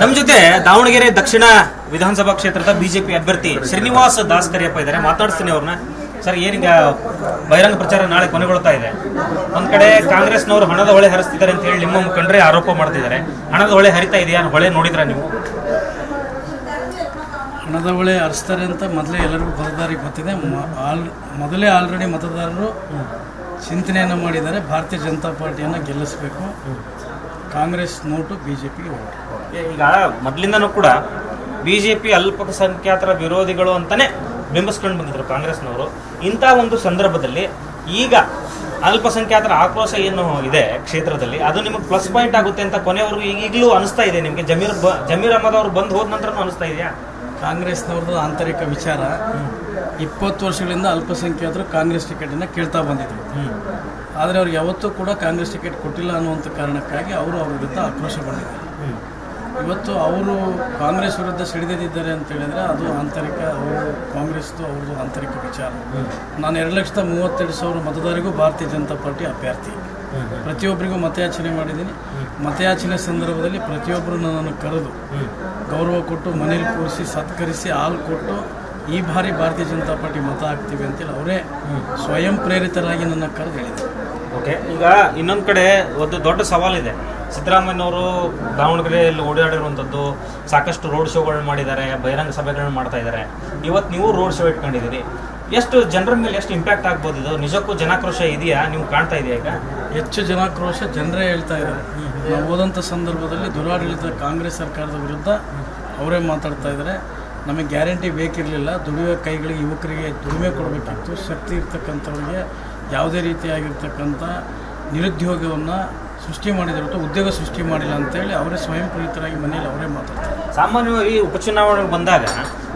ನಮ್ಮ ಜೊತೆ ದಾವಣಗೆರೆ ದಕ್ಷಿಣ ವಿಧಾನಸಭಾ ಕ್ಷೇತ್ರದ ಬಿಜೆಪಿ ಅಭ್ಯರ್ಥಿ ಶ್ರೀನಿವಾಸ್ ದಾಸ್ಕರಿಯಪ್ಪ ಇದ್ದಾರೆ. ಮಾತಾಡ್ತೀನಿ ಅವ್ರನ್ನ. ಸರ್, ಏನೀಗ ಬಹಿರಂಗ ಪ್ರಚಾರ ನಾಳೆ ಕೊನೆಗೊಳ್ತಾ ಇದೆ. ಒಂದ್ ಕಡೆ ಕಾಂಗ್ರೆಸ್ನವರು ಹಣದ ಹೊಳೆ ಹರಿಸ್ತಿದ್ದಾರೆ ಅಂತ ಹೇಳಿ ನಿಮ್ಮ ಮುಖಂಡರೇ ಆರೋಪ ಮಾಡ್ತಿದ್ದಾರೆ. ಹಣದ ಹೊಳೆ ಹರಿತಾ ಇದೆಯಾ? ಹೊಳೆ ನೋಡಿದ್ರ ನೀವು? ಹಣದ ಹೊಳೆ ಹರಿಸ್ತಾರೆ ಅಂತ ಮೊದಲೇ ಎಲ್ಲರಿಗೂ ಮತದಾರರಿಗೆ ಗೊತ್ತಿದೆ. ಮೊದಲೇ ಆಲ್ರೆಡಿ ಮತದಾರರು ಚಿಂತನೆಯನ್ನು ಮಾಡಿದ್ದಾರೆ. ಭಾರತೀಯ ಜನತಾ ಪಾರ್ಟಿಯನ್ನು ಗೆಲ್ಲಿಸಬೇಕು, ಕಾಂಗ್ರೆಸ್ ನೋಟು ಬಿಜೆಪಿಗೆ ಓಟು. ಈಗ ಮೊದಲಿಂದನೂ ಕೂಡ ಬಿಜೆಪಿ ಅಲ್ಪಸಂಖ್ಯಾತರ ವಿರೋಧಿಗಳು ಅಂತಾನೆ ಬಿಂಬಿಸ್ಕೊಂಡು ಬಂದಿದ್ರು ಕಾಂಗ್ರೆಸ್ನವರು. ಇಂಥ ಒಂದು ಸಂದರ್ಭದಲ್ಲಿ ಈಗ ಅಲ್ಪಸಂಖ್ಯಾತರ ಆಕ್ರೋಶ ಏನು ಇದೆ ಕ್ಷೇತ್ರದಲ್ಲಿ, ಅದು ನಿಮಗೆ ಪ್ಲಸ್ ಪಾಯಿಂಟ್ ಆಗುತ್ತೆ ಅಂತ ಕೊನೆವರೆಗೂ ಈಗಲೂ ಅನಿಸ್ತಾ ಇದೆ ನಿಮಗೆ? ಜಮೀರ್ ಅಹಮದ್ ಅವರು ಬಂದು ಹೋದ ನಂತರ ಅನಿಸ್ತಾ ಇದೆಯಾ? ಕಾಂಗ್ರೆಸ್ನವ್ರದ್ದು ಆಂತರಿಕ ವಿಚಾರ. 20 ವರ್ಷಗಳಿಂದ ಅಲ್ಪಸಂಖ್ಯಾತರು ಕಾಂಗ್ರೆಸ್ ಟಿಕೆಟನ್ನು ಕೇಳ್ತಾ ಬಂದಿದ್ರು. ಆದರೆ ಅವ್ರಿಗೆ ಯಾವತ್ತೂ ಕೂಡ ಕಾಂಗ್ರೆಸ್ ಟಿಕೆಟ್ ಕೊಟ್ಟಿಲ್ಲ ಅನ್ನುವಂಥ ಕಾರಣಕ್ಕಾಗಿ ಅವರು ಅವ್ರ ವಿರುದ್ಧ ಆಕ್ರೋಶಗೊಂಡಿದ್ದಾರೆ. ಇವತ್ತು ಅವರು ಕಾಂಗ್ರೆಸ್ ವಿರುದ್ಧ ಸಿಡಿದಿದ್ದಾರೆ ಅಂತ ಹೇಳಿದರೆ ಅದು ಆಂತರಿಕ, ಅವರು ಕಾಂಗ್ರೆಸ್ದು ಅವ್ರದ್ದು ಆಂತರಿಕ ವಿಚಾರ. ನಾನು 2,32,000 ಮತದಾರಿಗೂ ಭಾರತೀಯ ಜನತಾ ಪಾರ್ಟಿ ಅಭ್ಯರ್ಥಿ. ಪ್ರತಿಯೊಬ್ಬರಿಗೂ ಮತಯಾಚನೆ ಮಾಡಿದ್ದೀನಿ. ಮತಯಾಚನೆ ಸಂದರ್ಭದಲ್ಲಿ ಪ್ರತಿಯೊಬ್ಬರು ನನ್ನನ್ನು ಕರೆದು ಗೌರವ ಕೊಟ್ಟು ಮನೇಲಿ ಕೂರಿಸಿ ಸತ್ಕರಿಸಿ ಹಾಲು ಕೊಟ್ಟು ಈ ಬಾರಿ ಭಾರತೀಯ ಜನತಾ ಪಾರ್ಟಿ ಮತ ಹಾಕ್ತೀವಿ ಅಂತೇಳಿ ಅವರೇ ಸ್ವಯಂ ಪ್ರೇರಿತರಾಗಿ ನನ್ನ ಕರೆದು ಹೇಳಿದರು. ಓಕೆ, ಈಗ ಇನ್ನೊಂದು ಕಡೆ ಒಂದು ದೊಡ್ಡ ಸವಾಲಿದೆ. ಸಿದ್ದರಾಮಯ್ಯನವರು ದಾವಣಗೆರೆಯಲ್ಲಿ ಓಡಾಡಿರುವಂಥದ್ದು, ಸಾಕಷ್ಟು ರೋಡ್ ಶೋಗಳನ್ನ ಮಾಡಿದ್ದಾರೆ, ಬಹಿರಂಗ ಸಭೆಗಳನ್ನ ಮಾಡ್ತಾ ಇದ್ದಾರೆ. ಇವತ್ತು ನೀವು ರೋಡ್ ಶೋ ಇಟ್ಕೊಂಡಿದ್ದೀರಿ. ಎಷ್ಟು ಜನರ ಮೇಲೆ ಎಷ್ಟು ಇಂಪ್ಯಾಕ್ಟ್ ಆಗ್ಬೋದು ಇದು? ನಿಜಕ್ಕೂ ಜನಾಕ್ರೋಶ ಇದೆಯಾ? ನೀವು ಕಾಣ್ತಾ ಇದೆಯಾ? ಈಗ ಹೆಚ್ಚು ಜನಾಕ್ರೋಶ ಜನರೇ ಹೇಳ್ತಾ ಇದ್ದಾರೆ. ನಾವು ಹೋದಂಥ ಸಂದರ್ಭದಲ್ಲಿ ದುರಾಡಳಿತ ಕಾಂಗ್ರೆಸ್ ಸರ್ಕಾರದ ವಿರುದ್ಧ ಅವರೇ ಮಾತಾಡ್ತಾ ಇದ್ದಾರೆ. ನಮಗೆ ಗ್ಯಾರಂಟಿ ಬೇಕಿರಲಿಲ್ಲ, ದುಡಿಯೋ ಕೈಗಳಿಗೆ ಯುವಕರಿಗೆ ದುಡಿಮೆ ಕೊಡಬೇಕಿತ್ತು. ಶಕ್ತಿ ಇರ್ತಕ್ಕಂಥವ್ರಿಗೆ ಯಾವುದೇ ರೀತಿಯಾಗಿರ್ತಕ್ಕಂಥ ನಿರುದ್ಯೋಗವನ್ನು ಸೃಷ್ಟಿ ಮಾಡಿದ್ರು, ಉದ್ಯೋಗ ಸೃಷ್ಟಿ ಮಾಡಿಲ್ಲ ಅಂತೇಳಿ ಅವರೇ ಸ್ವಯಂ ಪ್ರೇರಿತರಾಗಿ ಮನೆಯಲ್ಲಿ ಅವರೇ ಮಾತಾಡ್ತಾರೆ. ಸಾಮಾನ್ಯವಾಗಿ ಉಪಚುನಾವಣೆಗೆ ಬಂದಾಗ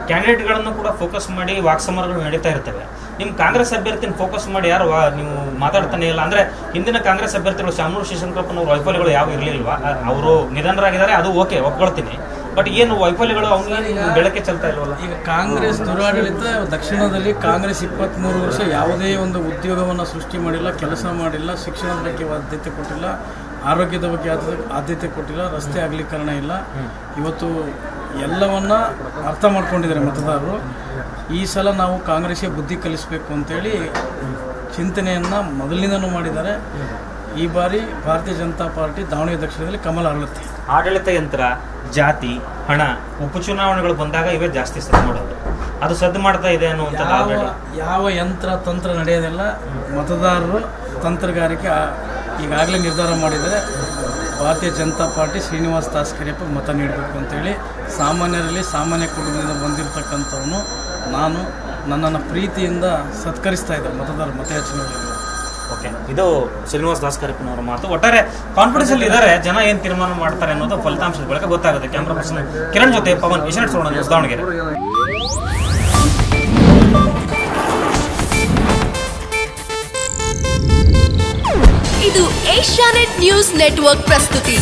ಕ್ಯಾಂಡಿಡೇಟ್ಗಳನ್ನು ಕೂಡ ಫೋಕಸ್ ಮಾಡಿ ವಾಕ್ಸಮರಗಳು ನಡೀತಾ ಇರ್ತವೆ. ನಿಮ್ಮ ಕಾಂಗ್ರೆಸ್ ಅಭ್ಯರ್ಥಿನ ಫೋಕಸ್ ಮಾಡಿ ಯಾರು ನೀವು ಮಾತಾಡ್ತಾನೆ ಇಲ್ಲ? ಅಂದರೆ ಹಿಂದಿನ ಕಾಂಗ್ರೆಸ್ ಅಭ್ಯರ್ಥಿಗಳು ಶಾಮನೂರು ಶಿವಶಂಕರಪ್ಪನವ್ರ ವೈಫಲ್ಯಗಳು ಯಾವ ಇರಲಿಲ್ವಾ? ಅವರು ನಿಧನರಾಗಿದ್ದಾರೆ, ಅದು ಓಕೆ, ಒಪ್ಕೊಳ್ತೀನಿ. ಬಟ್ ಏನು ವೈಫಲ್ಯಗಳು ಅವನಿಗೆ ಬೆಳಕೆ ಚೆಲ್ತಾ ಇಲ್ವಲ್ಲ? ಈಗ ಕಾಂಗ್ರೆಸ್ ದುರಾಡಳಿತ ದಕ್ಷಿಣದಲ್ಲಿ ಕಾಂಗ್ರೆಸ್ 23 ವರ್ಷ ಯಾವುದೇ ಒಂದು ಉದ್ಯೋಗವನ್ನು ಸೃಷ್ಟಿ ಮಾಡಿಲ್ಲ, ಕೆಲಸ ಮಾಡಿಲ್ಲ, ಶಿಕ್ಷಣದ ಬಗ್ಗೆ ಆದ್ಯತೆ ಕೊಟ್ಟಿಲ್ಲ, ಆರೋಗ್ಯದ ಬಗ್ಗೆ ಆದ್ಯತೆ ಕೊಟ್ಟಿಲ್ಲ, ರಸ್ತೆ ಅಗಲೀಕರಣ ಇಲ್ಲ. ಇವತ್ತು ಎಲ್ಲವನ್ನ ಅರ್ಥ ಮಾಡ್ಕೊಂಡಿದ್ದಾರೆ ಮತದಾರರು. ಈ ಸಲ ನಾವು ಕಾಂಗ್ರೆಸ್ಗೆ ಬುದ್ಧಿ ಕಲಿಸಬೇಕು ಅಂತೇಳಿ ಚಿಂತನೆಯನ್ನು ಮೊದಲಿನಿಂದನೂ ಮಾಡಿದ್ದಾರೆ. ಈ ಬಾರಿ ಭಾರತೀಯ ಜನತಾ ಪಾರ್ಟಿ ದಾವಣಗೆರೆ ದಕ್ಷಿಣದಲ್ಲಿ ಕಮಲ ಅರಳುತ್ತೆ. ಆಡಳಿತ ಯಂತ್ರ, ಜಾತಿ, ಹಣ ಉಪಚುನಾವಣೆಗಳು ಬಂದಾಗ ಇವೇ ಜಾಸ್ತಿ ಸದ್ದು ಮಾಡೋದು. ಅದು ಸದ್ದು ಮಾಡ್ತಾ ಇದೆ ಅನ್ನುವಂಥದ್ದು ಯಾವ ಯಂತ್ರ ತಂತ್ರ ನಡೆಯೋದಿಲ್ಲ. ಮತದಾರರು ತಂತ್ರಗಾರಿಕೆ ಈಗಾಗಲೇ ನಿರ್ಧಾರ ಮಾಡಿದರೆ ಭಾರತೀಯ ಜನತಾ ಪಾರ್ಟಿ ಶ್ರೀನಿವಾಸ್ ದಾಸ್ಕರಿಯಪ್ಪ ಮತ ನೀಡಬೇಕು ಅಂತೇಳಿ ಸಾಮಾನ್ಯರಲ್ಲಿ, ಸಾಮಾನ್ಯ ಕುಟುಂಬದಿಂದ ಬಂದಿರತಕ್ಕಂಥವನು ನಾನು, ನನ್ನನ್ನು ಪ್ರೀತಿಯಿಂದ ಸತ್ಕರಿಸ್ತಾ ಇದ್ದಾರೆ ಮತದಾರರು ಮತಯಾಚನೆಯಲ್ಲಿ. ಓಕೆ, ಇದು ಶ್ರೀನಿವಾಸ್ ದಾಸ್ಕರಿಯಪ್ಪನವರ ಮಾತು. ಒಟ್ಟಾರೆ ಕಾನ್ಫಿಡೆನ್ಸ್ ಅಲ್ಲಿ ಇದ್ದಾರೆ. ಜನ ಏನು ತೀರ್ಮಾನ ಮಾಡ್ತಾರೆ ಅನ್ನೋದು ಫಲಿತಾಂಶದ ಬಳಿಕ ಗೊತ್ತಾಗುತ್ತೆ. ಕ್ಯಾಮ್ರಾ ಪರ್ಸನ್ ಕಿರಣ್ ಜೊತೆ ಪವನ್, ಏಷ್ಯಾನೆಟ್ ಸುವರ್ಣ ನ್ಯೂಸ್, ದಾವಣಗೆರೆ. ಇದು ಏಷ್ಯಾನೆಟ್ ನ್ಯೂಸ್ ನೆಟ್ವರ್ಕ್ ಪ್ರಸ್ತುತಿ.